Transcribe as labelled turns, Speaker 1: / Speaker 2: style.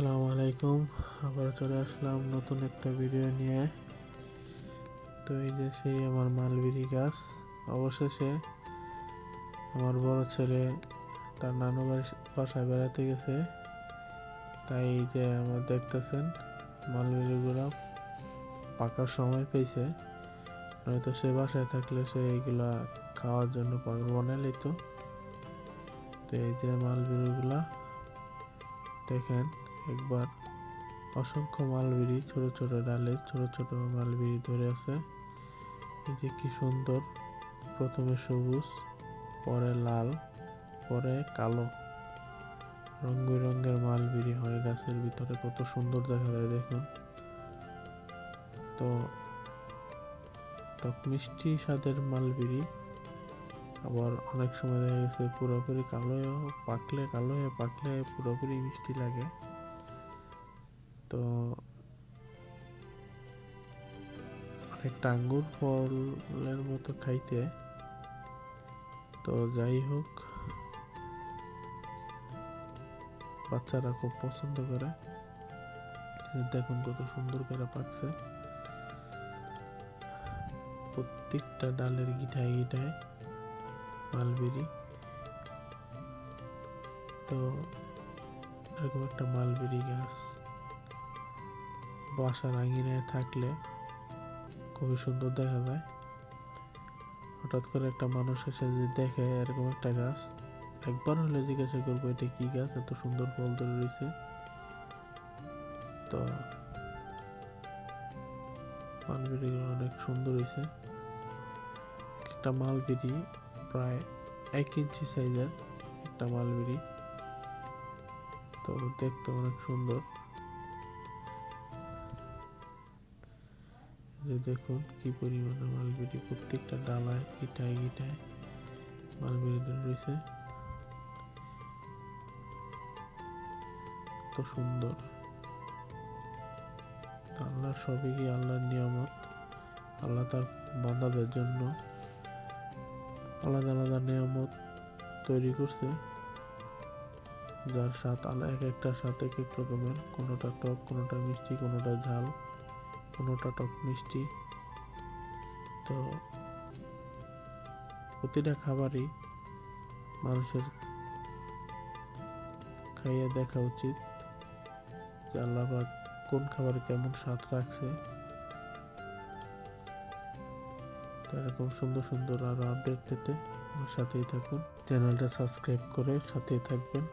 Speaker 1: আসসালামু আলাইকুম। আবার চলে আসলাম নতুন একটা ভিডিও নিয়ে। তো এই যে সেই আমার মালবেরি গাছ। অবশেষে আমার বড় ছেলে তার নানু বাসায় বেড়াতে গেছে, তাই এই যে আমার দেখতেছেন মালবেরিগুলো পাকার সময় পেয়েছে। নয়তো সে বাসায় থাকলে সে এইগুলা খাওয়ার জন্য পাগল বানাই লইত। তো এই যে মালবেরিগুলা দেখেন একবার, অসংখ্য মালবেরি ছোট ছোট ডালে ছোট ছোট মালবেরি ধরে আছে। এই যে কি সুন্দর, প্রথমে সবুজ, পরে লাল, পরে কালো, রং বেরঙের মালবেরি হয় গাছের ভিতরে, কত সুন্দর দেখা যায় দেখুন। তো টক মিষ্টি স্বাদের মালবেরি, আবার অনেক সময় দেখা গেছে পুরোপুরি কালো হয়ে পাকলে পুরোপুরি মিষ্টি লাগে। তো অনেকটা আঙ্গুর ফলের মতো খাইতে। তো যাই হোক, বাচ্চারা খুব পছন্দ করে। দেখুন কত সুন্দর করে পাকছে, প্রত্যেকটা ডালের গিঠায় গিঠায় মালবেরি। তো এরকম একটা মালবেরি গাছ বাসার আঙিনায় থাকলে খুবই সুন্দর দেখা যায়। হঠাৎ করে একটা মানুষ এসে যদি দেখে এরকম একটা গাছ, একবার হলে জিজ্ঞাসা করবো এটা কি গাছ, এত সুন্দর ফল ধরে রয়েছে। তো মালবেরিগুলো অনেক সুন্দর হয়েছে। একটা মালবেরি প্রায় 1 ইঞ্চি সাইজের একটা মালবেরি। তো দেখতে অনেক সুন্দর। যে দেখুন কি পরিমাণে মালবেরি, প্রত্যেকটা ডালায় গিটায় গিটায় মালবেরি ধরে রয়েছে, কত সুন্দর। আল্লাহর সবই কি আল্লাহর নিয়ামত। আল্লাহ তার বান্দাদের জন্য আলাদা আলাদা নিয়ামত তৈরি করছে, যার স্বাদ এক একটা স্বাদ এক এক রকমের। কোনোটা টক, কোনোটা মিষ্টি, কোনোটা ঝাল, কোনোটা টক মিষ্টি। তো প্রতিটা খাবারই মানুষের খাইয়ে দেখা উচিত যে আল্লাহ পাক কোন খাবারে কেমন স্বাদ রাখছে। তো এরকম সুন্দর সুন্দর আরো আপডেট পেতে আমার সাথেই থাকুন, চ্যানেলটা সাবস্ক্রাইব করে সাথেই থাকবেন।